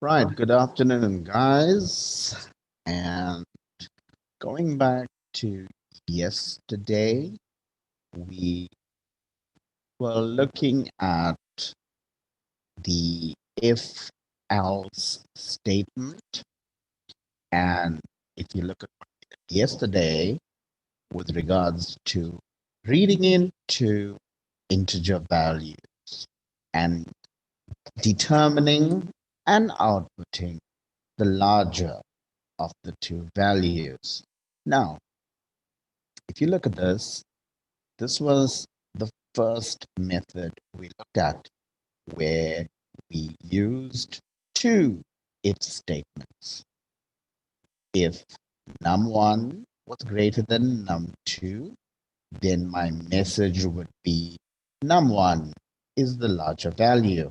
Right, good afternoon, guys. And going back to yesterday, we were looking at the if else statement. And if you look at yesterday with regards to reading into integer values and determining and outputting the larger of the two values. Now, if you look at this, this was the first method we looked at where we used two if statements. If num1 was greater than num2, then my message would be num1 is the larger value.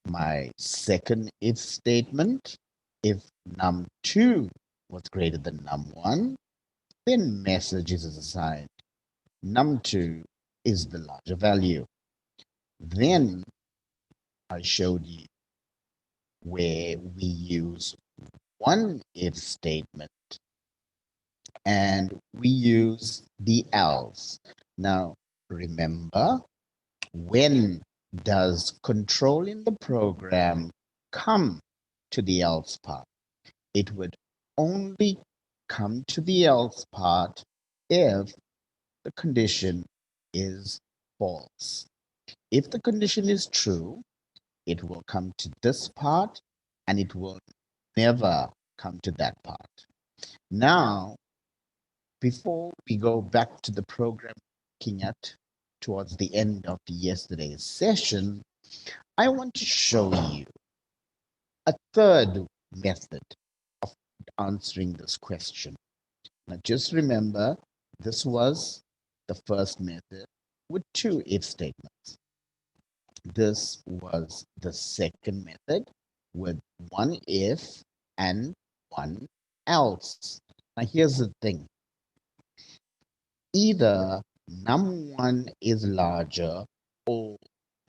My second if statement, if num2 was greater than num1, then message is assigned num2 is the larger value. Then I showed you where we use one if statement and we use the else. Now, remember, when does control in the program come to the else part? It would only come to the else part if the condition is false. If the condition is true, it will come to this part and it will never come to that part. Now, before we go back to the program looking at towards the end of yesterday's session, I want to show you a third method of answering this question. Now, just remember, this was the first method with two if statements. This was the second method with one if and one else. Now, here's the thing. Either num1 is larger or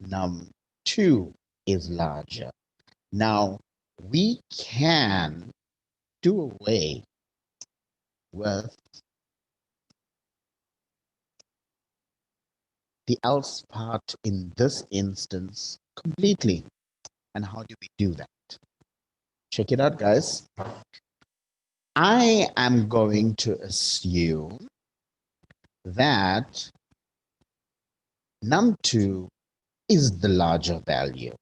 num2 is larger. Now, we can do away with the else part in this instance completely. And how do we do that? Check it out, guys. I am going to assume that num2 is the larger value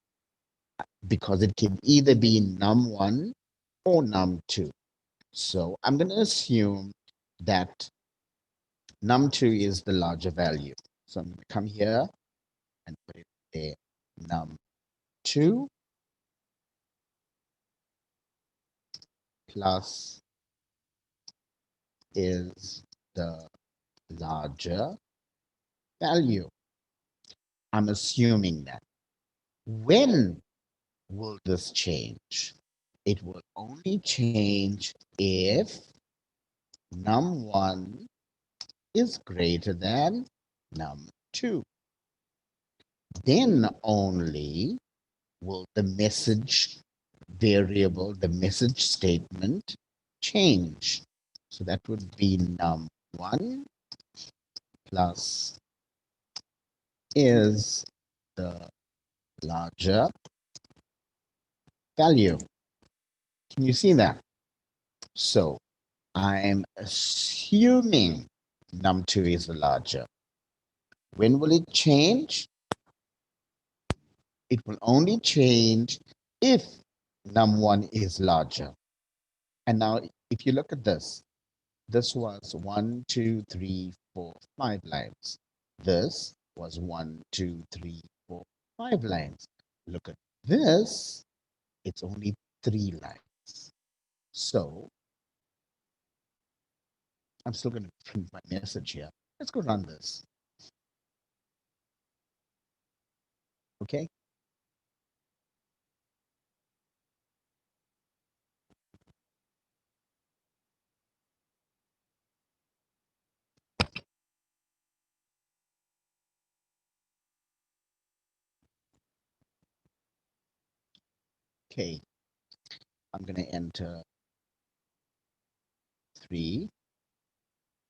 because it can either be num1 or num2. So I'm going to assume that num2 is the larger value. So I'm going to come here and put it there. Num2 plus is the larger value. I'm assuming that. When will this change? It will only change if num1 is greater than num2. Then only will the message variable, the message statement change. So that would be num1 plus is the larger value. Can you see that? So I'm assuming num2 is the larger. When will it change? It will only change if num1 is larger. And now if you look at this was 1, 2, 3, 4, 5 lines. This was 1, 2, 3, 4, 5 lines. Look at this, it's only 3 lines. So I'm still going to print my message here. Let's go run this. Okay. Okay, I'm going to enter 3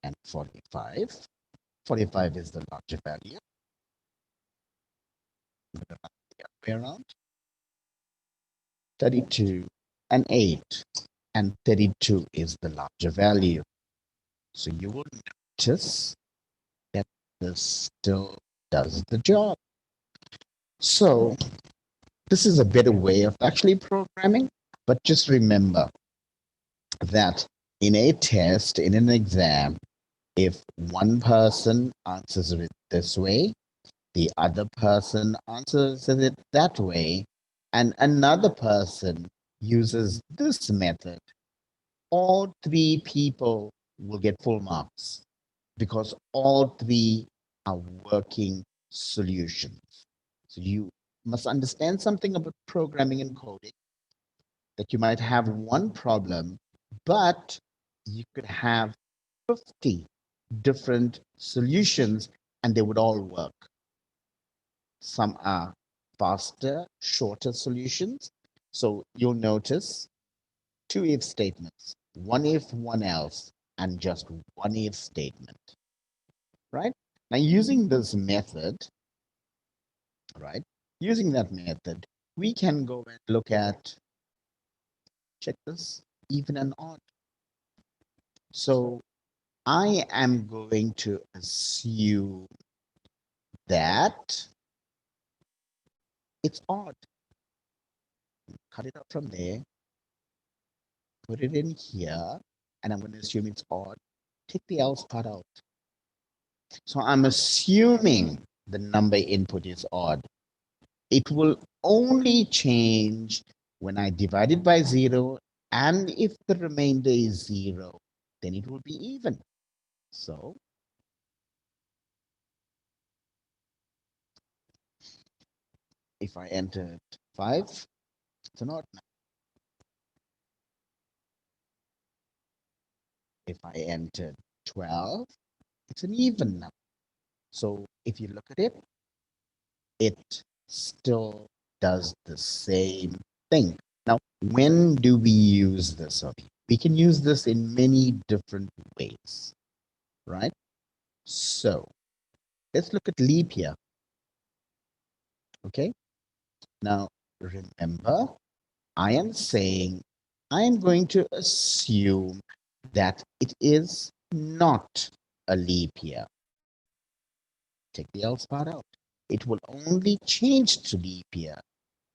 and 45. 45 is the larger value. I'm going to run the other way around. 32 and 8. And 32 is the larger value. So you will notice that this still does the job. So this is a better way of actually programming, but just remember that in a test, in an exam, if one person answers it this way, the other person answers it that way, and another person uses this method, all three people will get full marks because all three are working solutions. So you must understand something about programming and coding, that you might have one problem, but you could have 50 different solutions and they would all work. Some are faster, shorter solutions. So you'll notice two if statements, one if, one else, and just one if statement, right? Now, using this method, right, using that method, we can go and look at, check this, even and odd. So I am going to assume that it's odd. Cut it up from there, put it in here, and I'm going to assume it's odd. Take the else part out. So I'm assuming the number input is odd. It will only change when I divide it by 0, and if the remainder is 0, then it will be even. So if I entered 5, it's an odd number. If I entered 12, it's an even number. So if you look at it, it still does the same thing. Now, when do we use this, Avi? We can use this in many different ways, right? So let's look at leap year. Okay. Now, remember, I am saying I am going to assume that it is not a leap year. Take the else part out. It will only change to leap year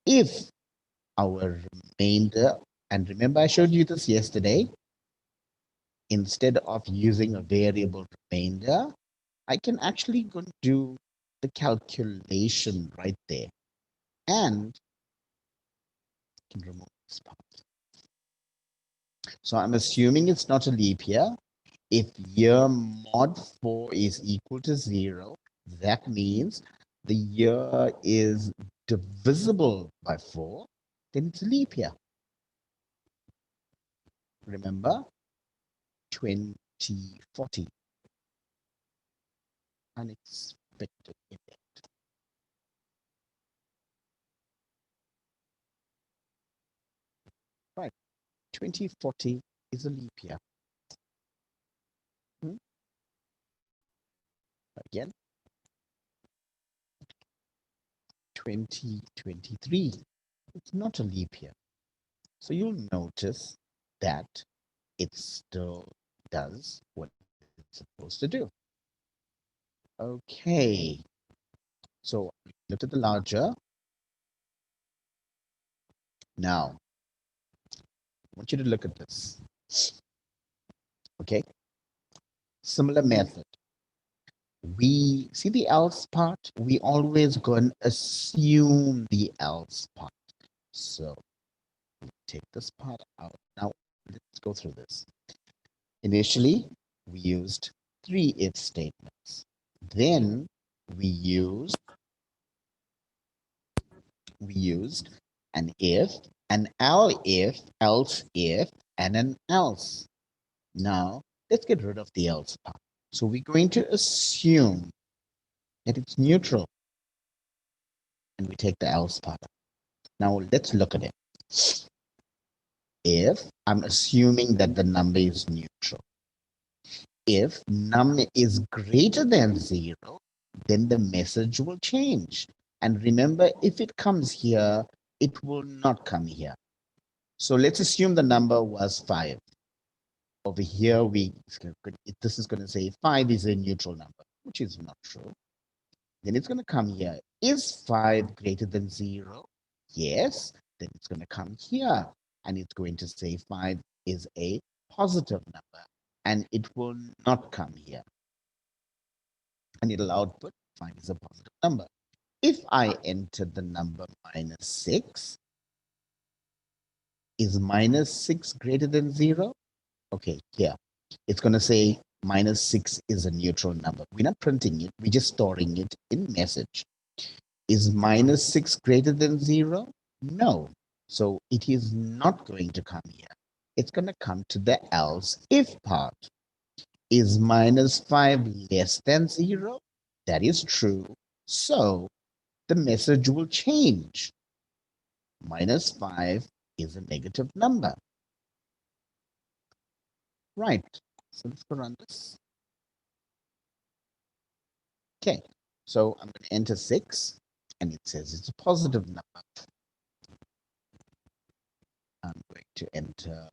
if our remainder, and remember I showed you this yesterday, instead of using a variable remainder, I can actually go do the calculation right there and can remove this part. So I'm assuming it's not a leap year. If year mod 4 is equal to 0, that means the year is divisible by 4, then it's a leap year. Remember, 2040. Unexpected event. Right, 2040 is a leap year. Again, 2023, it's not a leap year. So you'll notice that it still does what it's supposed to do. Okay, so look at the larger. Now, I want you to look at this. Okay, similar method. We see the else part, we always go and assume the else part. So take this part out. Now, let's go through this. Initially, we used 3 if statements. Then we used an if, an elif, else if, and an else. Now, let's get rid of the else part. So we're going to assume that it's neutral, and we take the else part out. Now, let's look at it. If I'm assuming that the number is neutral. If num is greater than 0, then the message will change. And remember, if it comes here, it will not come here. So let's assume the number was 5. Over here, this is going to say 5 is a neutral number, which is not true. Then it's going to come here. Is 5 greater than 0? Yes. Then it's going to come here. And it's going to say 5 is a positive number. And it will not come here. And it'll output 5 is a positive number. If I enter the number -6, is -6 greater than 0? Okay, here. It's going to say -6 is a neutral number. We're not printing it. We're just storing it in message. Is -6 greater than 0? No. So it is not going to come here. It's going to come to the else if part. Is -5 less than 0? That is true. So the message will change. -5 is a negative number. Right. So let's go run this. Okay. So I'm going to enter 6, and it says it's a positive number. I'm going to enter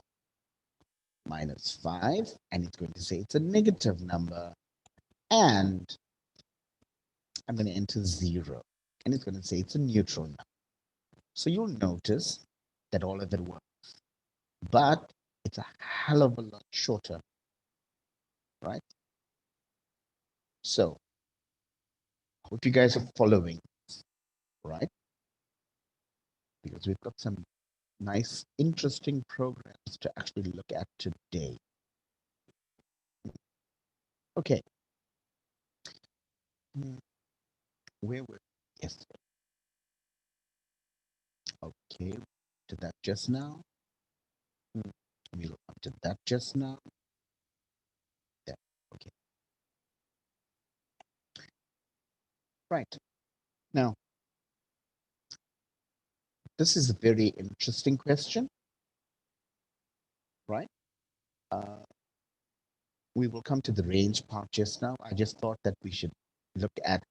-5, and it's going to say it's a negative number. And I'm going to enter 0, and it's going to say it's a neutral number. So you'll notice that all of it works, but it's a hell of a lot shorter, right? So hope you guys are following, right? Because we've got some nice, interesting programs to actually look at today. Okay. Where were we? Yes. Okay. To that just now. We look up to that just now. There. Okay. Right. Now, this is a very interesting question, right? Uh, we will come to the range part just now. I just thought that we should look at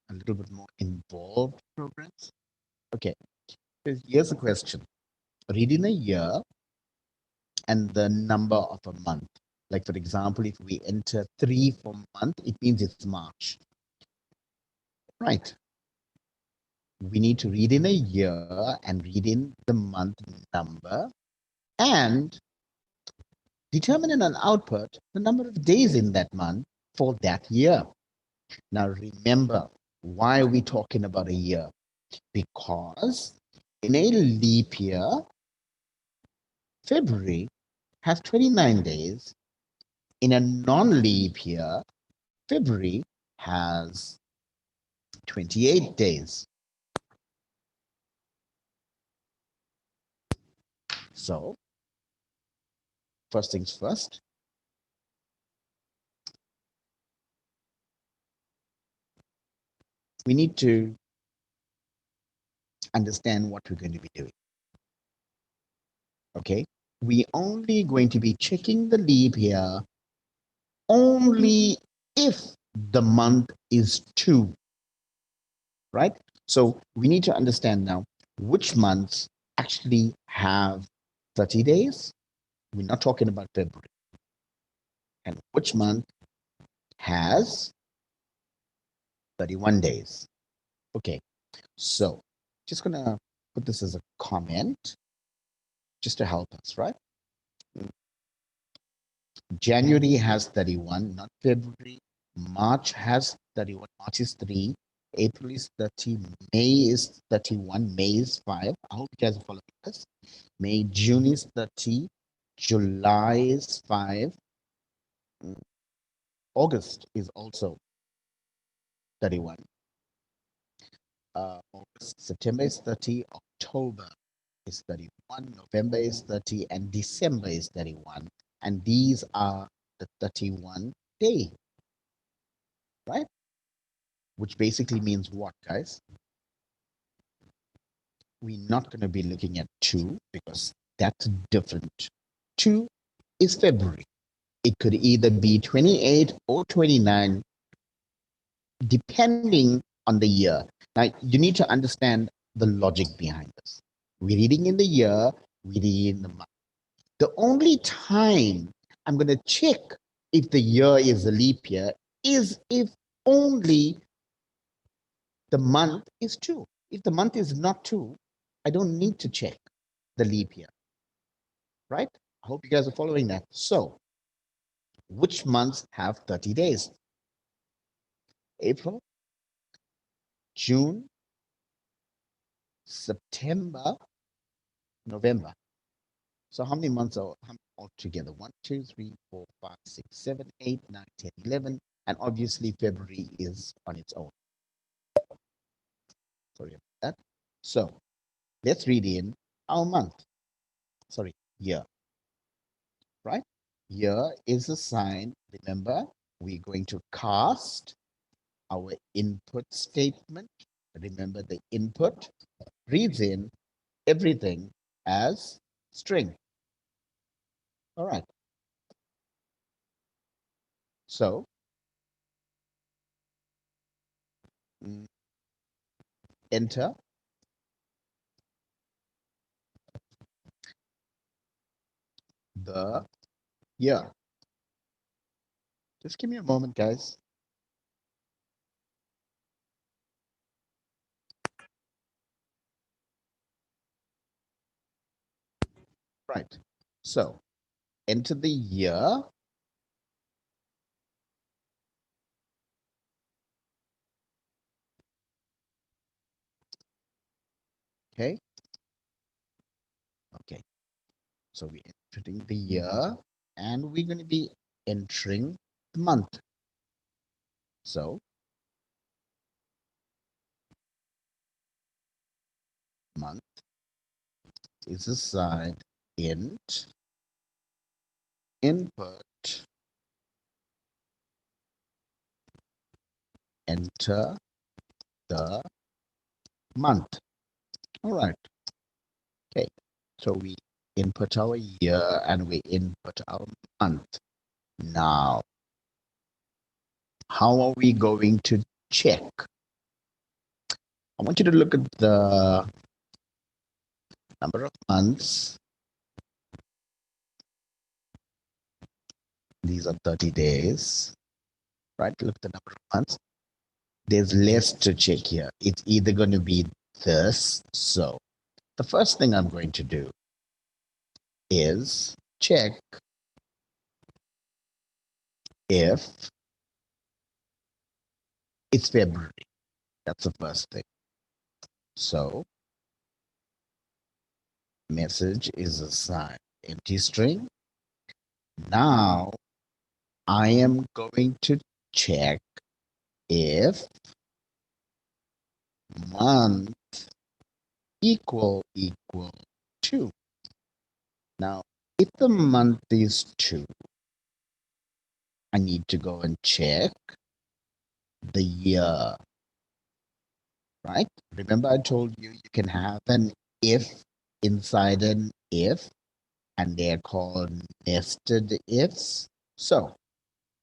a little bit more involved programs. Okay, here's a question. Read in a year and the number of a month. Like, for example, if we enter 3 for month, it means it's March. Right. We need to read in a year and read in the month number and determine in an output the number of days in that month for that year. Now, remember, why are we talking about a year? Because in a leap year, February has 29 days. In a non-leap year, February has 28 days. So, first things first, we need to understand what we're going to be doing. Okay, we only going to be checking the leap year only if the month is 2, right? So we need to understand now which months actually have 30 days. We're not talking about February. And which month has 31 days. Okay, so just gonna put this as a comment just to help us, right? January has 31, not February. March has 31. March is 3. April is 30. May is 31. May is 5. I hope you guys are following this. May, June is 30. July is 5. August is also 31. August, September is 30. October is 31. November is 30. And December is 31. And these are the 31 day, right? Which basically means what, guys? we're not going to be looking at 2 because that's different. 2 is February. It could either be 28 or 29, depending on the year. Now, you need to understand the logic behind this. We're reading in the year, we're reading in the month. The only time I'm going to check if the year is a leap year is if only the month is 2. If the month is not 2, I don't need to check the leap year, right? I hope you guys are following that. So, which months have 30 days? April, June, September, November. So how many months are all together? 1, 2, 3, 4, 5, 6, 7, 8, 9, 10, 11. And obviously February is on its own. Sorry about that. So let's read in our month. Sorry, year, right? Year is a sign. Remember, we're going to cast our input statement. Remember, the input reads in everything as string. All right. So enter the year. Just give me a moment, guys. Right. So enter the year. Okay. Okay. So we're entering the year and we're going to be entering the month. So month is assigned int input enter the month. All right. Okay. So we input our year and we input our month. Now, how are we going to check? I want you to look at the number of months. These are 30 days, right? Look at the number of months. There's less to check here. It's either going to be this. So the first thing I'm going to do is check if it's February. That's the first thing. So message is assigned empty string. Now I am going to check if month equal 2. Now, if the month is 2, I need to go and check the year, right? Remember I told you you can have an if inside an if, and they're called nested ifs. So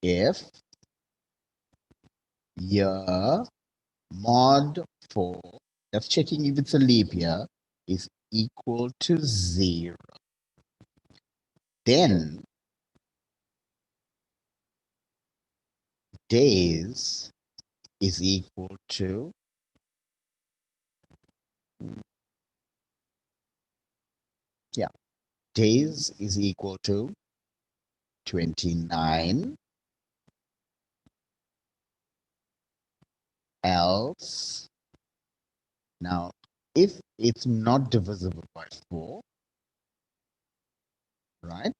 if year mod 4, that's checking if it's a leap year, is equal to 0, then days is equal to days is equal to 29, else. Now, if it's not divisible by 4, right,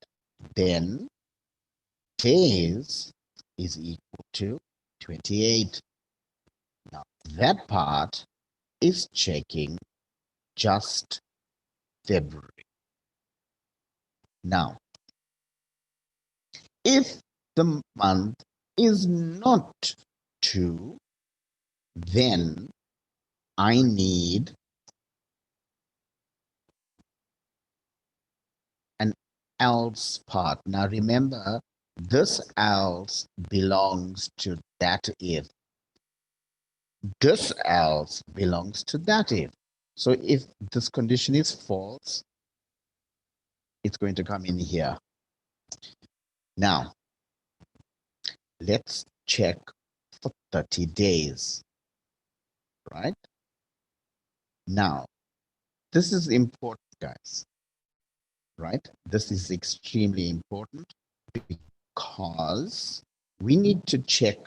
then days is equal to 28. Now, that part is checking just February. Now, if the month is not 2, then I need else part. Now remember, this else belongs to that if. This else belongs to that if. So if this condition is false, it's going to come in here. Now, let's check for 30 days, right? Now, this is important, guys, right? This is extremely important because we need to check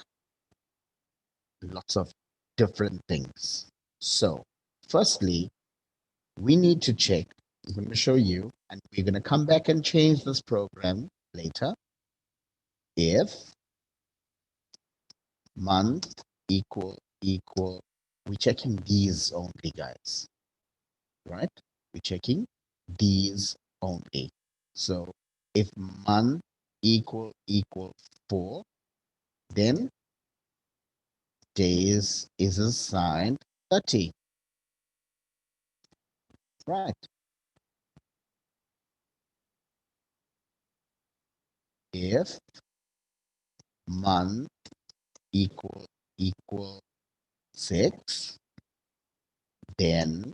lots of different things. So, firstly, we need to check. I'm going to show you, and we're going to come back and change this program later. If month equal, we're checking these only, guys, right? We're checking these only. So if month equal 4, then days is assigned 30, right? If month equal 6, then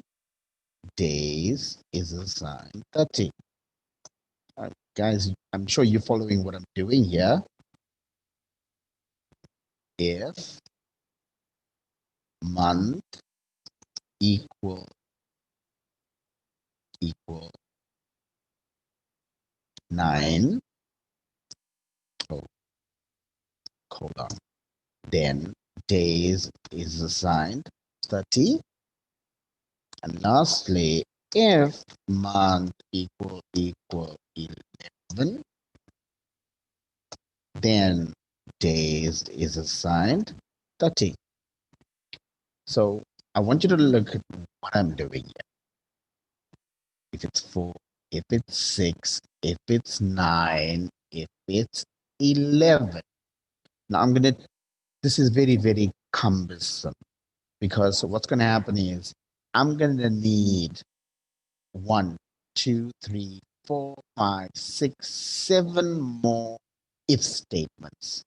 days is assigned 30. Guys, I'm sure you're following what I'm doing here. If month equal 9, oh, hold on, then days is assigned 30. And lastly, if month equal 11, then days is assigned 30. So I want you to look at what I'm doing here. If it's 4, if it's 6, if it's 9, if it's 11. Now this is very, very cumbersome because what's going to happen is I'm going to need 1, 2, 3, 4, 5, 6, 7 more if statements.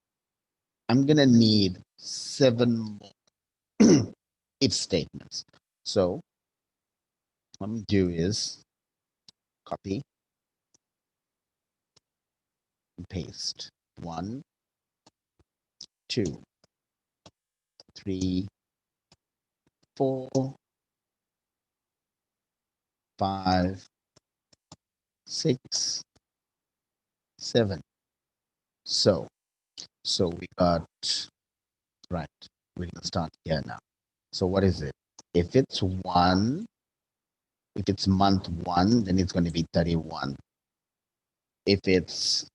I'm going to need 7 more if statements. So what I'm going to do is copy and paste. 1, 2, 3, 4, 5, 6, 7. So we got, right, we're going to start here now. So what is it? If it's month 1, then it's going to be 31. If it's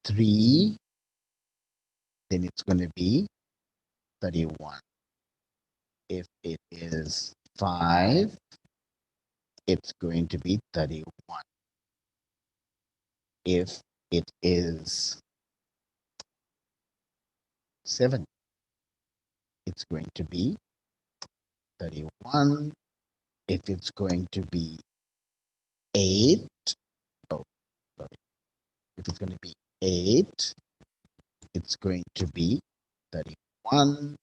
3, then it's going to be 31. If it is 5, it's going to be 31. If it is 7, it's going to be 31. If it's going to be 8, oh, sorry. If it's going to be 8, it's going to be 31.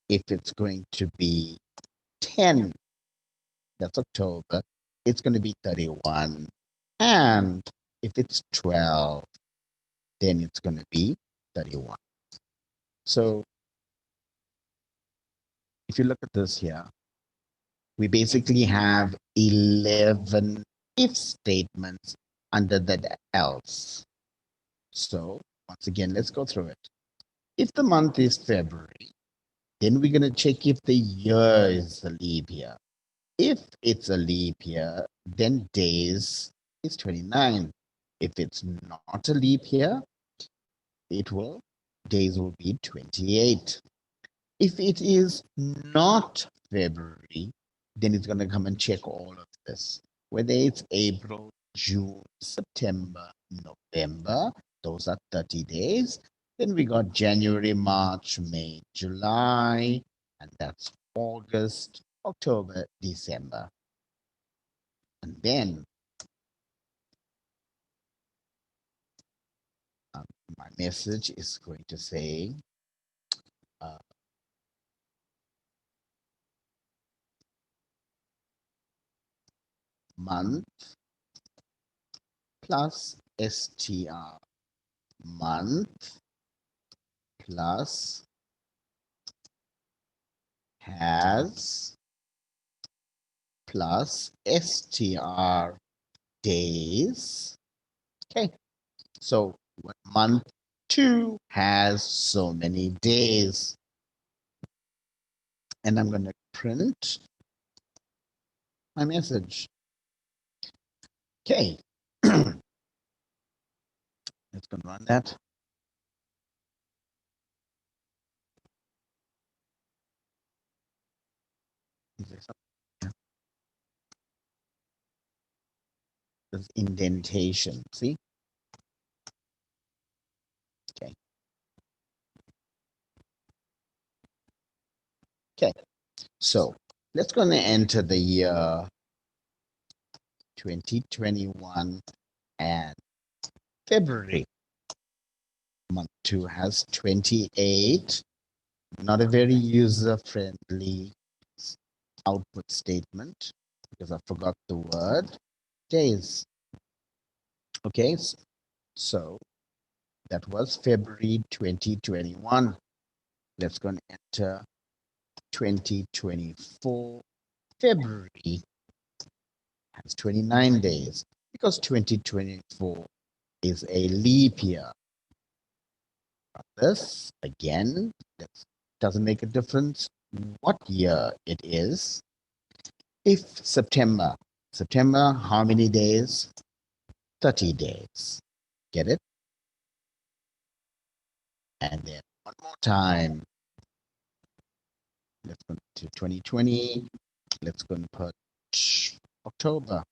If it's going to be 10, that's October, it's going to be 31. And if it's 12, then it's going to be 31. So if you look at this here, we basically have 11 if statements under the else. So once again, let's go through it. If the month is February, then we're going to check if the year is a leap year. If it's a leap year, then days is 29. If it's not a leap year, days will be 28. If it is not February, then it's going to come and check all of this. Whether it's April, June, September, November, those are 30 days. Then we got January, March, May, July, and that's August, October, December. And then my message is going to say uh, month plus str, month plus has plus str, days. Okay, so month 2 has so many days. And I'm going to print my message. Okay, let's go and run that. Is there something? Yeah. There's indentation, see? Okay. Okay, so let's go and enter the year 2021 and February. Month 2 has 28. Not a very user-friendly output statement because I forgot the word days. Okay, so that was February 2021. Let's go and enter 2024. February has 29 days because 2024 is a leap year. This again, that doesn't make a difference what year it is. If September, how many days? 30 days. Get it? And then one more time. Let's go to 2020. Let's go and put October.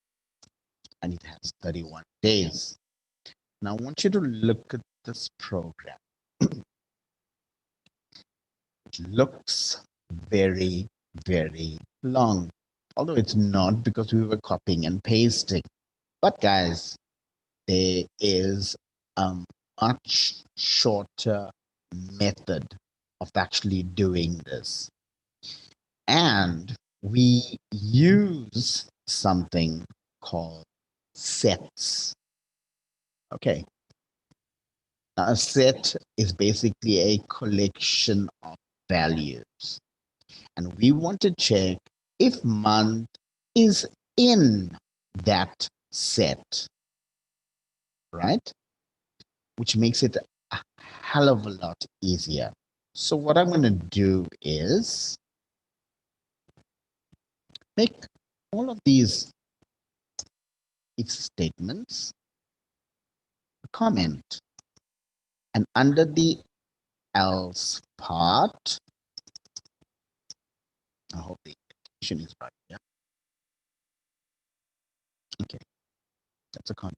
And it has 31 days. Now I want you to look at this program. It looks very, very long. Although it's not because we were copying and pasting. But guys, there is a much shorter method of actually doing this. And we use something called sets. Okay. Now, a set is basically a collection of values. And we want to check if month is in that set, right? Which makes it a hell of a lot easier. So what I'm going to do is make all of these if statements a comment. And under the else part, I hope the indentation is right. Yeah. Okay. That's a comment.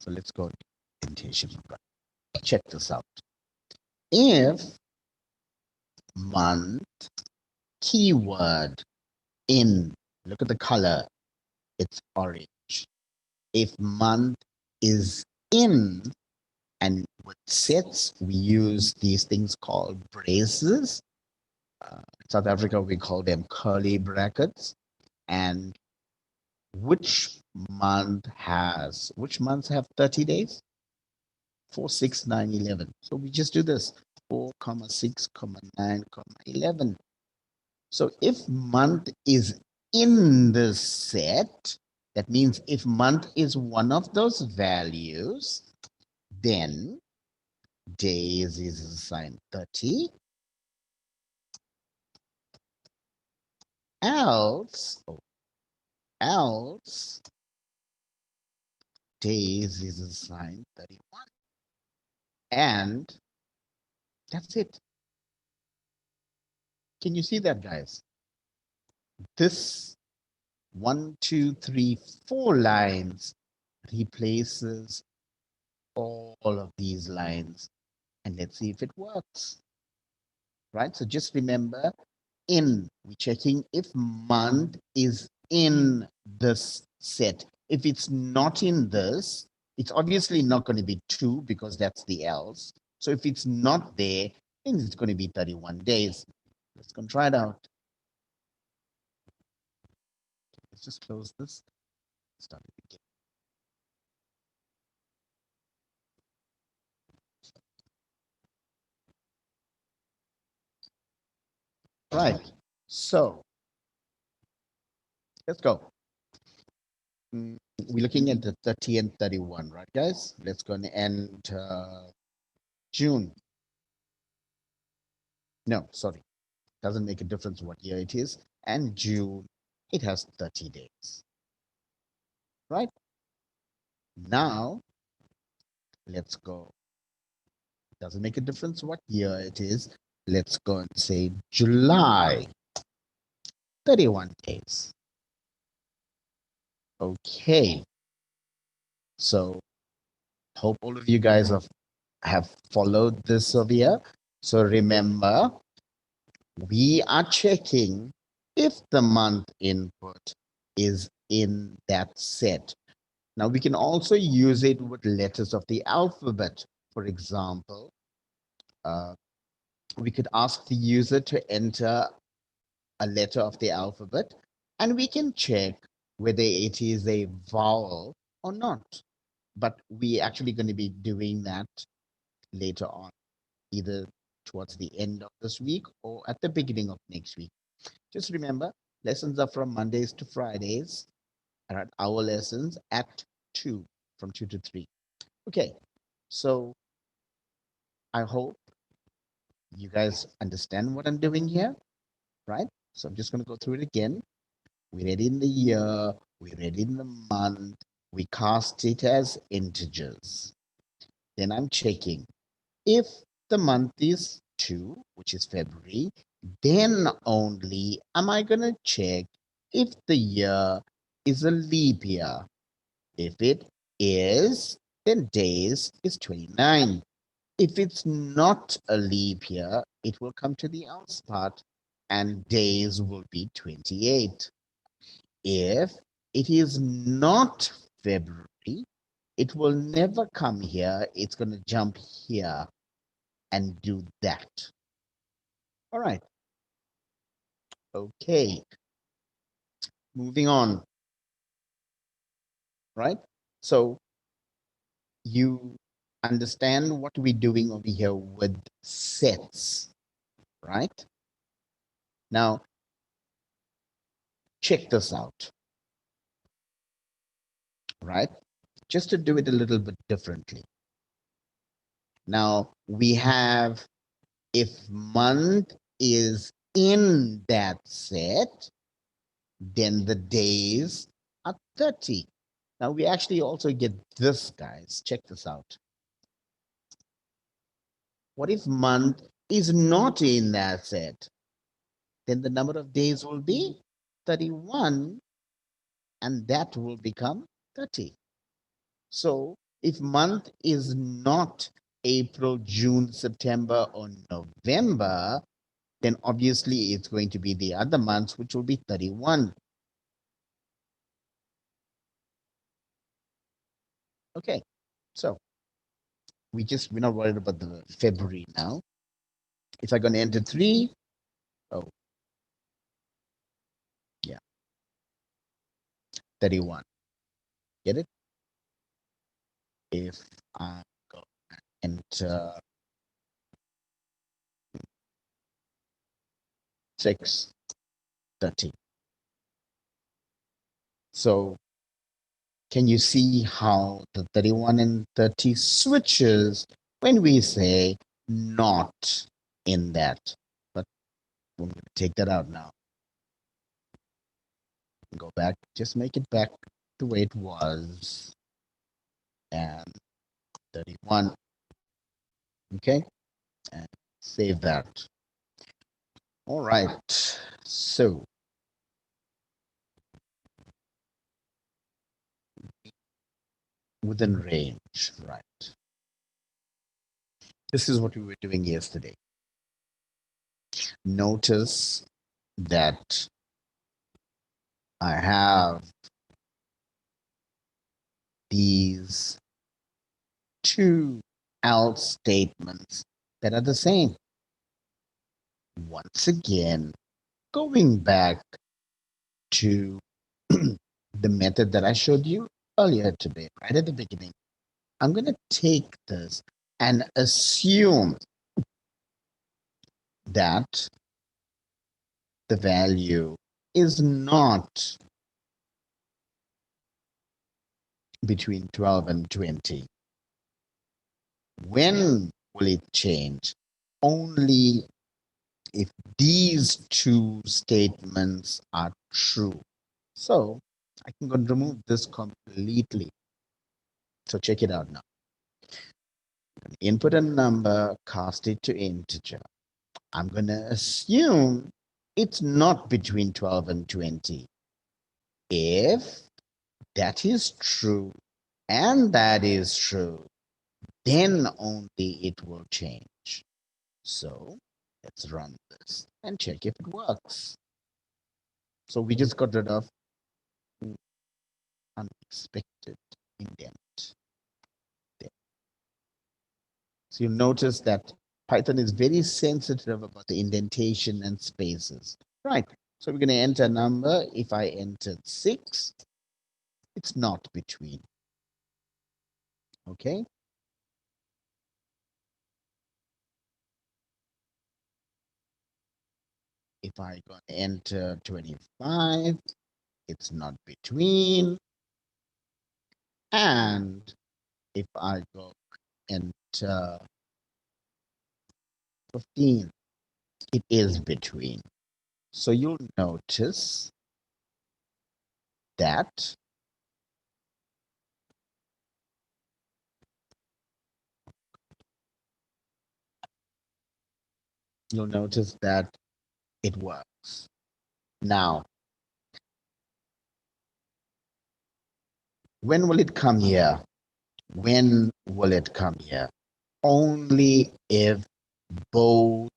So let's go to indentation. Check this out. If month keyword in, look at the color, it's orange. If month is in, and with sets, we use these things called braces. In South Africa, we call them curly brackets. And which months have 30 days? 4, 6, 9, 11. So we just do this 4, 6, 9, 11. So if month is in the set, that means if month is one of those values, then days is assigned 30. Else days is assigned 31. And that's it. Can you see that, guys? This 1, 2, 3, 4 lines replaces all of these lines. And let's see if it works. Right? So just remember, we're checking if month is in this set. If it's not in this, It's obviously not going to be 2 because that's the else. So if it's not there, then it's going to be 31 days. Let's go and try it out. Let's just close this. Start it again. Right. So let's go. We're looking at the 30 and 31, right, guys? Let's go and end June. No, sorry. Doesn't make a difference what year it is. And June, it has 30 days. Right? Now, let's go. Doesn't make a difference what year it is. Let's go and say July. 31 days. Okay. So hope all of you guys have followed this over here. So remember, we are checking if the month input is in that set. Now we can also use it with letters of the alphabet. For example, we could ask the user to enter a letter of the alphabet, and we can check whether it is a vowel or not. But we actually going to be doing that later on, either towards the end of this week or at the beginning of next week. Just remember, lessons are from Mondays to Fridays, and our lessons at 2, from 2 to 3. Okay, so I hope you guys understand what I'm doing here, right? So I'm just going to go through it again. We read in the year, we read in the month, we cast it as integers. Then I'm checking if the month is 2, which is February, then only am I going to check if the year is a leap year. If it is, then days is 29. If it's not a leap year, it will come to the else part and days will be 28. If it is not February, it will never come here. It's going to jump here and do that. All right. Okay. Moving on. Right. So you understand what we're doing over here with sets, right? Now, check this out, right? Just to do it a little bit differently. Now, we have if month is in that set, then the days are 30. Now, we actually also get this, guys. Check this out. What if month is not in that set? Then the number of days will be 31, and that will become 30. So if month is not April, June, September, or November, then obviously it's going to be the other months, which will be 31. Okay, so we're not worried about the February now. If I'm going to enter 3, oh, yeah, 31. Get it? If I go enter 6, 30. So can you see how the 31 and 30 switches when we say not in that? But we're going to take that out now. Go back, just make it back the way it was. And 31. Okay, and save that. All right, so within range, right? This is what we were doing yesterday. Notice that I have these two else statements that are the same. Once again, going back to the method that I showed you earlier today, right at the beginning, I'm going to take this and assume that the value is not between 12 and 20. When will it change? Only if these two statements are true. So I can go and remove this completely. So check it out now. Input a number, cast it to integer. I'm going to assume it's not between 12 and 20. If that is true and that is true, then only it will change. So let's run this and check if it works. So we just got rid of unexpected indent there. So you'll notice that Python is very sensitive about the indentation and spaces. Right. So we're going to enter a number. If I entered 6, it's not between. Okay. If I go enter 25, it's not between. And if I go enter 15, it is between. So you'll notice that it works. Now, when will it come here? When will it come here? Only if both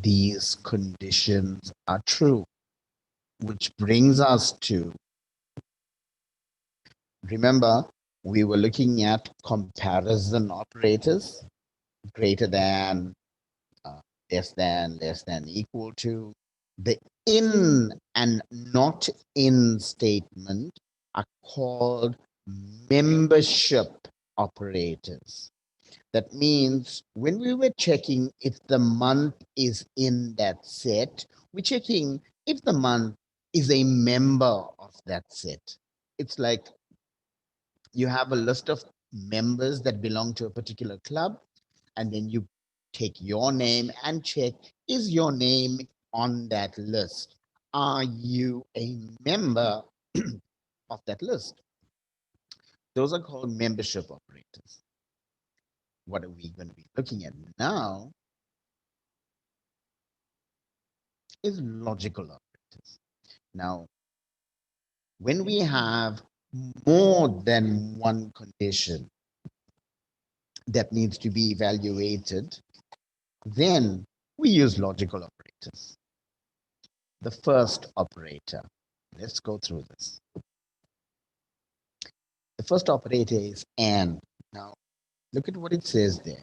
these conditions are true, which brings us to, remember, we were looking at comparison operators, greater than, uh, less than, equal to. The in and not in statement are called membership operators. That means when we were checking if the month is in that set, we're checking if the month is a member of that set. It's like you have a list of members that belong to a particular club, and then you take your name and check, is your name on that list? Are you a member of that list? Those are called membership operators. What are we going to be looking at now is logical operators. Now, when we have more than one condition that needs to be evaluated, then we use logical operators. The first operator, let's go through this. The first operator is AND. Now, look at what it says there.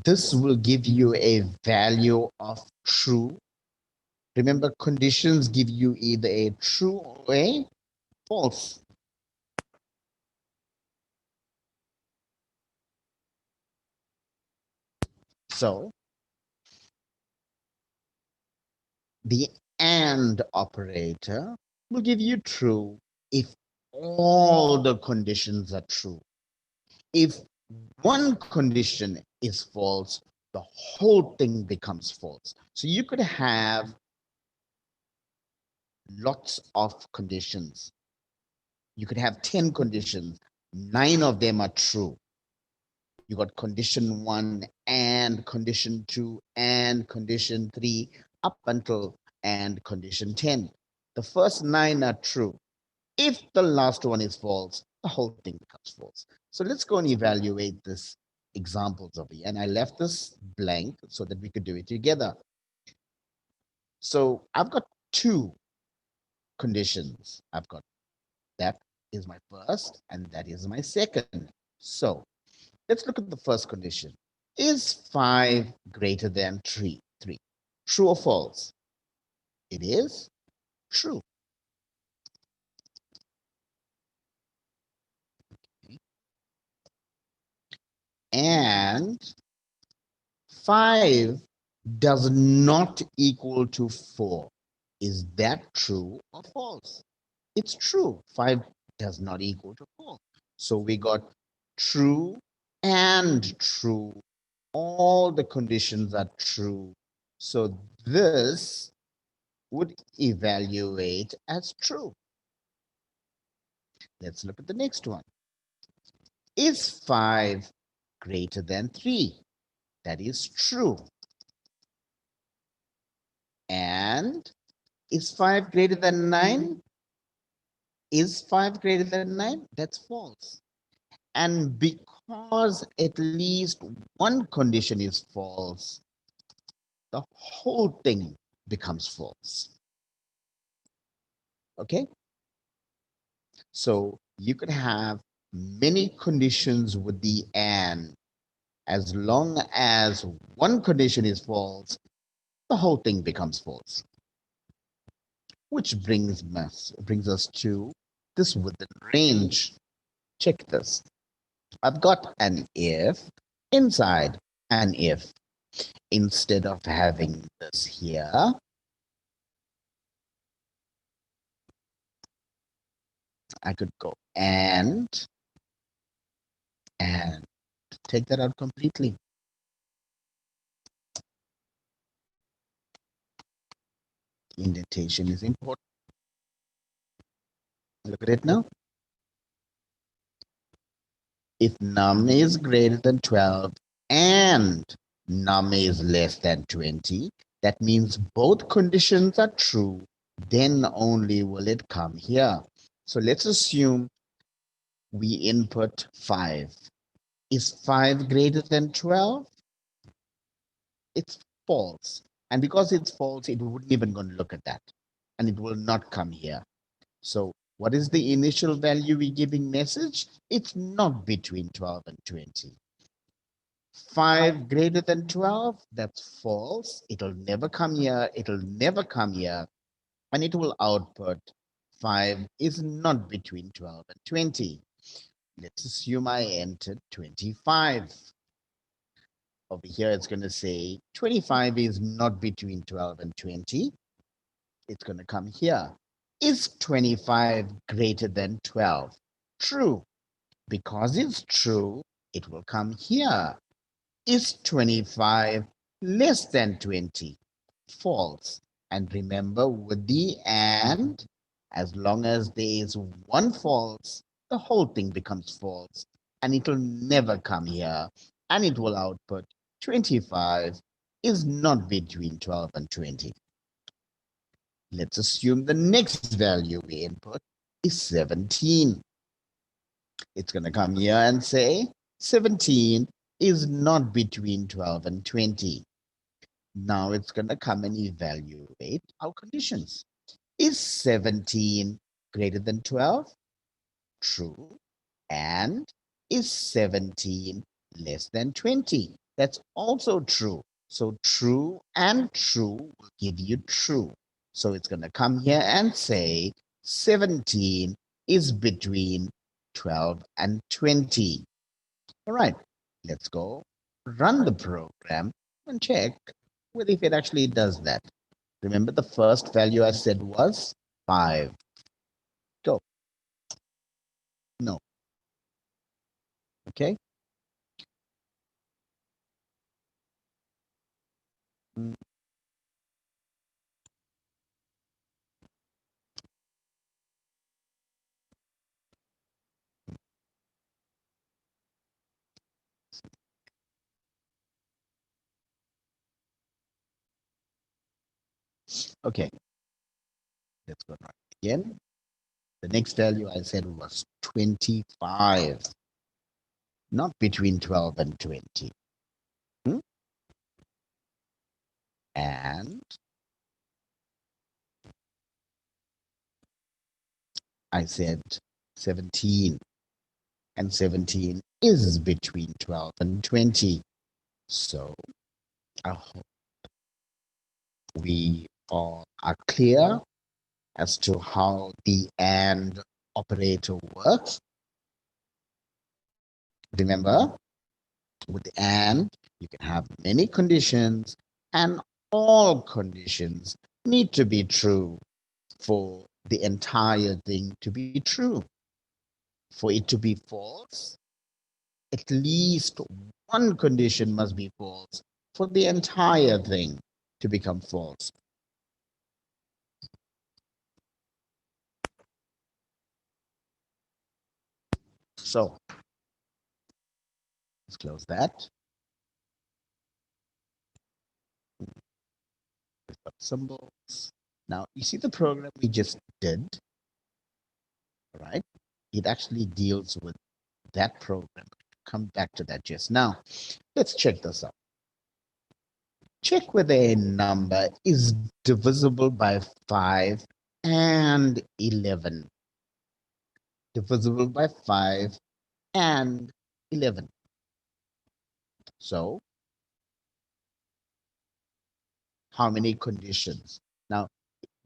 This will give you a value of true. Remember, conditions give you either a true or a false. So the AND operator will give you true if all the conditions are true. If one condition is false, the whole thing becomes false. So you could have lots of conditions. You could have 10 conditions, 9 of them are true. You got condition 1 and condition 2 and condition 3 up until and condition 10. The first 9 are true. If the last one is false, the whole thing becomes false. So let's go and evaluate this examples of it. And I left this blank so that we could do it together. So I've got 2 conditions. I've got that is my first and that is my second. So let's look at the first condition. Is 5 greater than 3? True or false? It is true. And 5 does not equal to 4. Is that true or false? It's true. 5 does not equal to 4. So we got true and true. All the conditions are true. So this would evaluate as true. Let's look at the next one. Is 5 greater than 3? That is true. And is 5 greater than 9? Is 5 greater than 9? That's false. And because at least one condition is false, the whole thing becomes false. Okay? So you could have many conditions with the and. As long as one condition is false, the whole thing becomes false. Which brings us to this within range. Check this. I've got an if inside an if. Instead of having this here, I could go and take that out completely. Indentation is important. Look at it now. If num is greater than 12 and num is less than 20, that means both conditions are true, then only will it come here. So let's assume we input 5. Is 5 greater than 12? It's false. And because it's false, it wouldn't even go and look at that. And it will not come here. So what is the initial value we're giving message? It's not between 12 and 20. 5 greater than 12, that's false. It'll never come here. It'll never come here. And it will output 5 is not between 12 and 20. Let's assume I entered 25. Over here, it's going to say 25 is not between 12 and 20. It's going to come here. Is 25 greater than 12? True. Because it's true, it will come here. Is 25 less than 20? False. And remember, with the and, as long as there is one false, the whole thing becomes false. And it will never come here. And it will output 25 is not between 12 and 20. Let's assume the next value we input is 17. It's going to come here and say 17 is not between 12 and 20. Now it's going to come and evaluate our conditions. Is 17 greater than 12? True. And is 17 less than 20? That's also true. So true and true will give you true. So it's going to come here and say 17 is between 12 and 20. All right, let's go run the program and check if it actually does that. Remember the first value I said was 5. Go. No. Okay. Mm, okay, let's go run it again. The next value I said was 25, not between 12 and 20. Hmm? And I said 17, and 17 is between 12 and 20. So I hope we all are clear as to how the AND operator works. Remember, with the AND, you can have many conditions, and all conditions need to be true for the entire thing to be true. For it to be false, at least one condition must be false for the entire thing to become false. So let's close that. We've got symbols. Now, you see the program we just did, right? It actually deals with that program. Come back to that just now. Let's check this out. Check whether a number is divisible by 5 and 11. Divisible by 5 and 11. So, how many conditions? Now,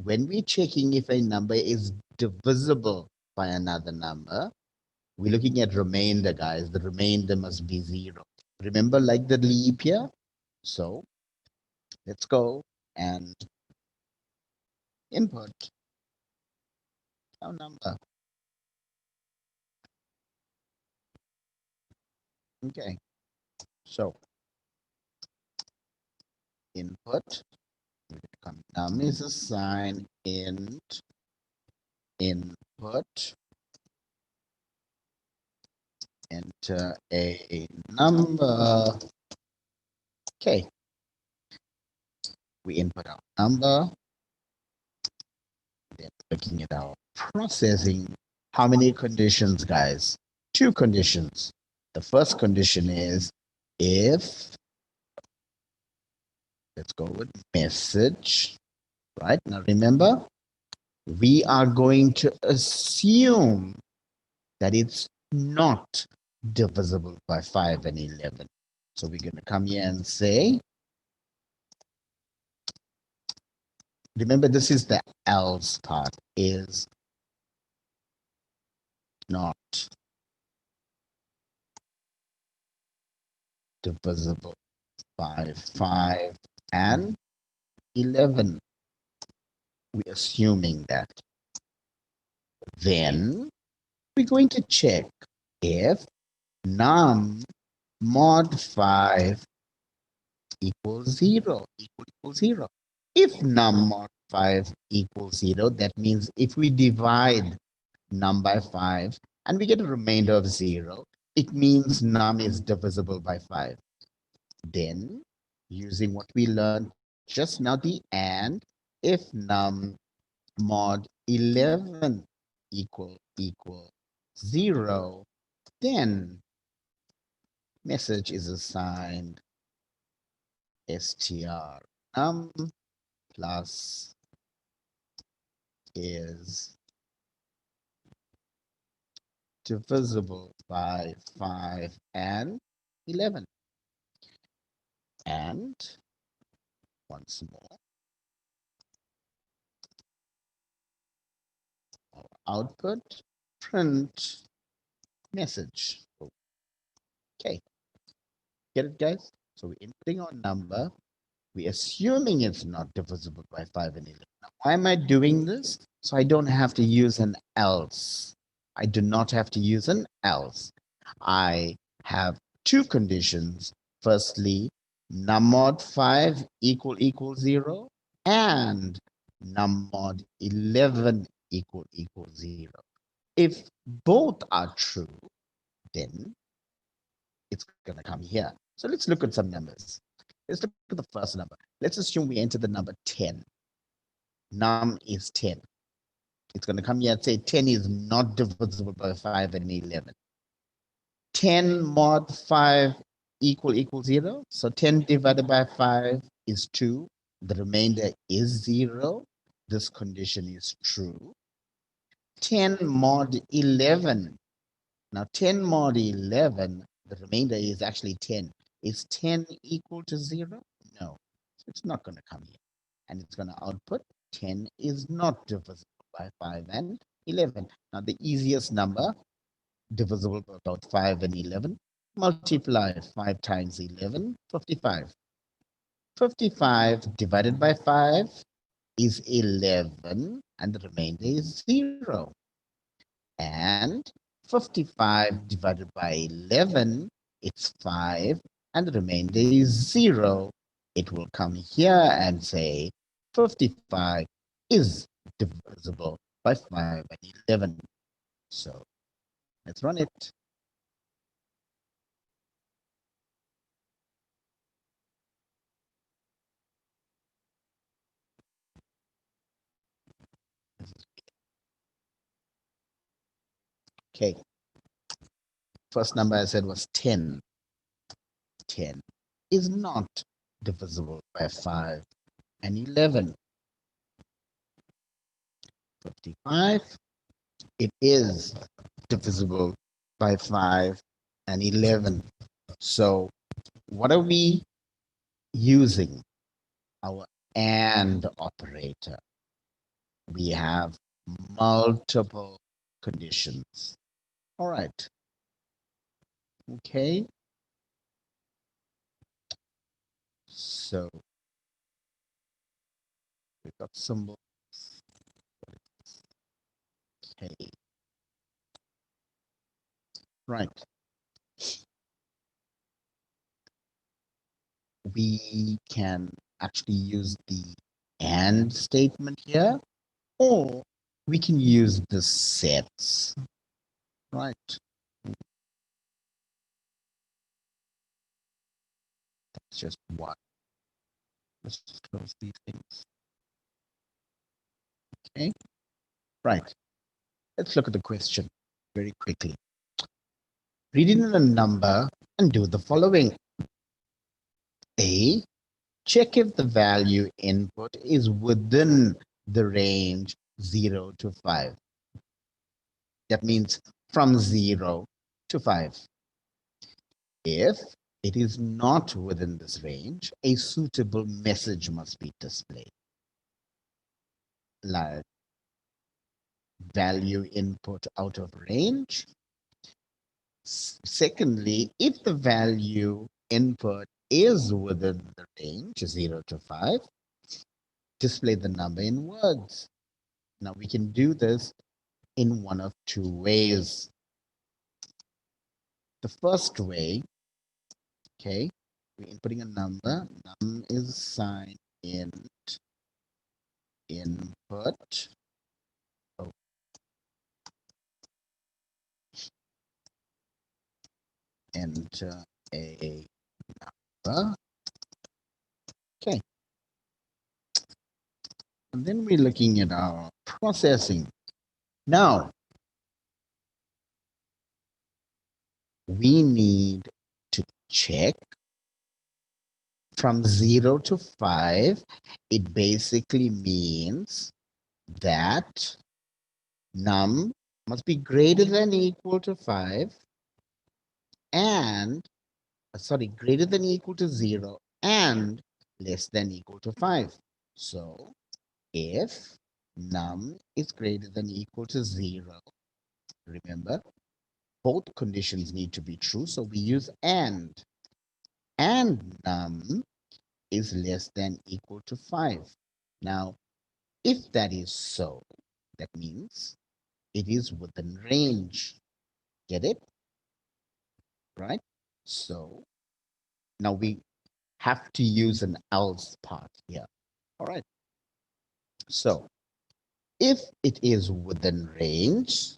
when we're checking if a number is divisible by another number, we're looking at remainder, guys. The remainder must be 0. Remember, like the leap year? So, let's go and input our number. Okay, so input, num is assigned int input, enter a number. Okay, we input our number, then looking at our processing. How many conditions, guys? 2 conditions. The first condition is if, let's go with message, right? Now remember, we are going to assume that it's not divisible by 5 and 11. So we're going to come here and say, remember, this is the else part, is not divisible by 5 and 11. We're assuming that. Then we're going to check if num mod 5 equals 0, equals 0. If num mod 5 equals 0, that means if we divide num by 5 and we get a remainder of 0, it means num is divisible by 5. Then, using what we learned just now, the AND, if num mod 11 equal 0, then message is assigned str num plus is divisible by 5 and 11. And once more, our output, print message. Okay, get it, guys? So we're inputting our number. We're assuming it's not divisible by 5 and 11. Now, why am I doing this? So I don't have to use an else. I do not have to use an else. I have 2 conditions. Firstly, num mod 5 equals 0 and num mod 11 equals 0. If both are true, then it's going to come here. So let's look at some numbers. Let's look at the first number. Let's assume we enter the number 10. Num is 10. It's going to come here and say 10 is not divisible by 5 and 11. 10 mod 5 equals 0. So 10 divided by 5 is 2. The remainder is 0. This condition is true. 10 mod 11 Now 10 mod 11, the remainder is actually 10. Is 10 equal to 0? No. So it's not going to come here. And it's going to output 10 is not divisible by 5 and 11. Now the easiest number divisible by both 5 and 11, multiply 5 times 11, 55. 55 divided by 5 is 11, and the remainder is 0. And 55 divided by 11, it's 5, and the remainder is 0. It will come here and say 55 is divisible by 5 and 11. So let's run it. Okay, first number I said was 10. 10 is not divisible by 5 and 11. 55, it is divisible by 5 and 11. So what are we using? Our AND operator. We have multiple conditions. All right. Okay. So we've got symbols. Okay. Right. We can actually use the AND statement here, or we can use the sets. Right. That's just one. Let's just close these things. Okay. Right. Let's look at the question very quickly. Read in a number and do the following. A, check if the value input is within the range 0 to 5. That means from 0 to 5. If it is not within this range, a suitable message must be displayed. Like value input out of range. Secondly, if the value input is within the range 0 to 5, display the number in words. Now we can do this in one of two ways. The first way, okay, we're inputting a number. Num is signed int input. Oh. Enter a number. Okay. And then we're looking at our processing. Now, we need to check from 0 to 5. It basically means that num must be greater than equal to 5 and, greater than equal to 0 and less than equal to 5. So if num is greater than equal to 0, remember, both conditions need to be true, so we use and num is less than equal to 5. Now, if that is so, that means it is within range. Get it? Right? So now we have to use an else part here. All right. So if it is within range,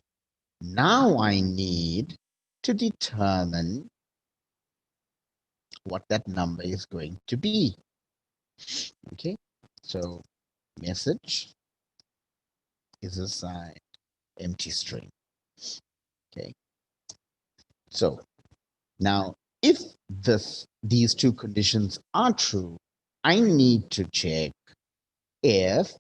now I need to determine what that number is going to be. Okay. So message is assigned empty string. Okay. So now if these two conditions are true, I need to check if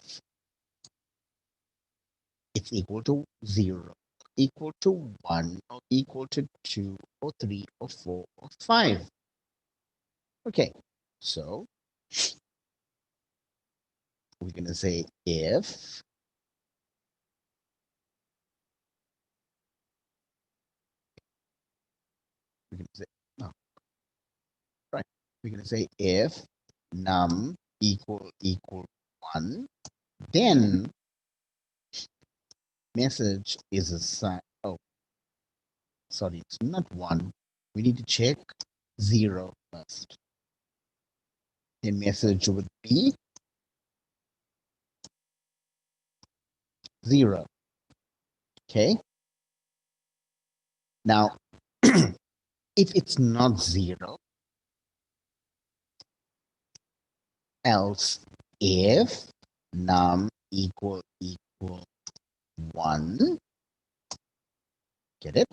it's equal to 0. equal to 1 or equal to 2 or 3 or 4 or 5. Okay, so we're going to say if we're going to say no, right. We're going to say if num equal 1, then message is assigned. Oh, sorry, it's not 1. We need to check 0 first. The message would be 0. Okay. Now, if it's not 0, else if num equal 1, get it?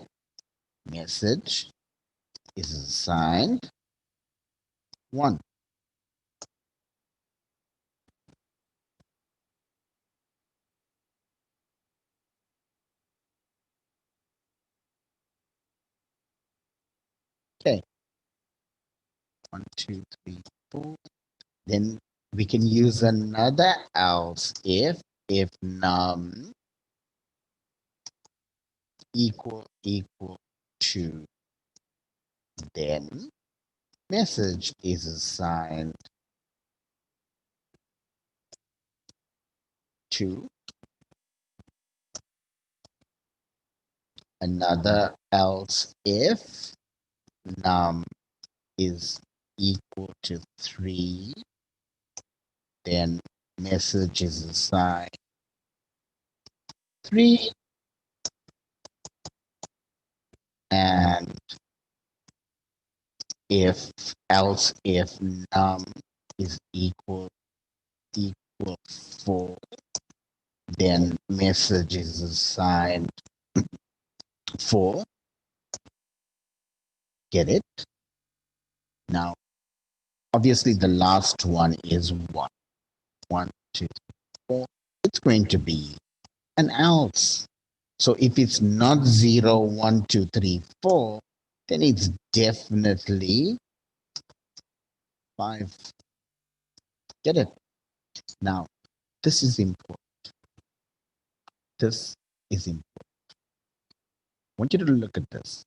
Message is assigned 1. Okay. 1, 2, 3, 4. Then we can use another else if num equal 2, then message is assigned to another else if num is equal to 3, then message is assigned 3, and if num is equal 4, then message is assigned 4. Get it? Now, obviously, the last one is 1. 1, 2, 4. It's going to be an else. So if it's not 0, 1, 2, 3, 4, then it's definitely 5. Get it? Now, this is important. This is important. I want you to look at this.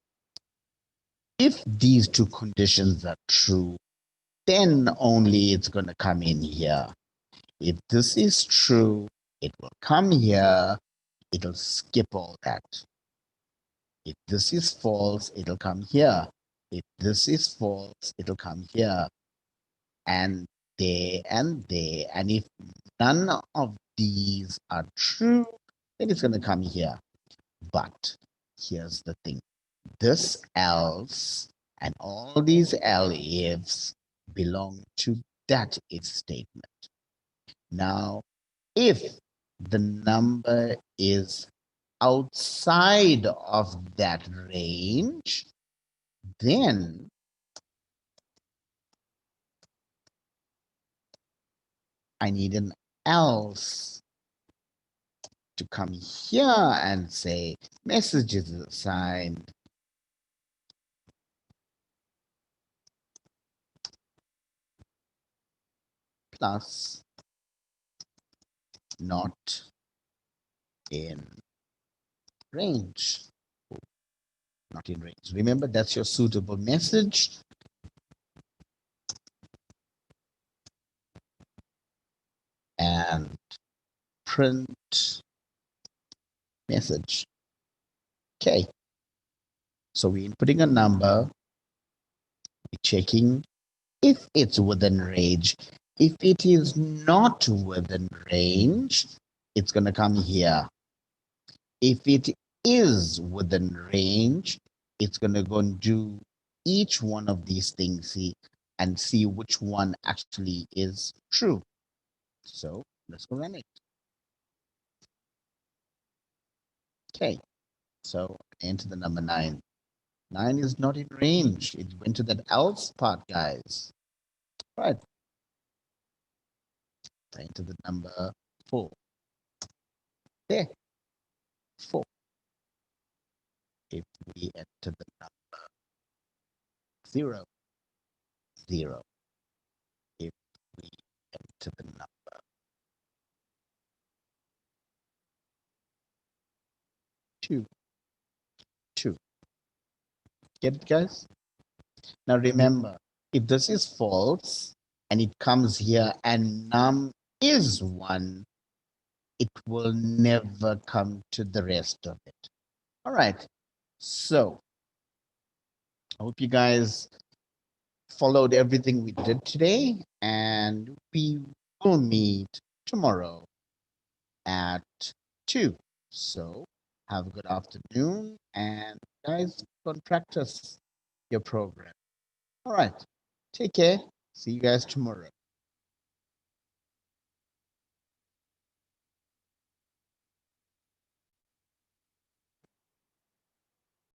If these two conditions are true, then only it's going to come in here. If this is true, it will come here. It'll skip all that. If this is false, it'll come here. If this is false, it'll come here. And there and there. And if none of these are true, then it's going to come here. But here's the thing. This else and all these ifs belong to that if statement. Now, if the number is outside of that range, then I need an else to come here and say message is assigned plus not in range. Not in range. Remember, that's your suitable message. And print message. Okay. So we're inputting a number, we're checking if it's within range. If it is not within range, it's going to come here. If it is within range, it's going to go and do each one of these things and see which one actually is true. So let's go run it. Okay, so enter the number 9. 9 is not in range. It went to that else part, guys. Right. Enter the number 4. There, 4. If we enter the number 0, 0. If we enter the number 2, 2. Get it, guys? Now remember, if this is false and it comes here and num is 1, it will never come to the rest of it. All right. So I hope you guys followed everything we did today, and we will meet tomorrow at 2. So have a good afternoon, and guys, go and practice your program. All right. Take care. See you guys tomorrow.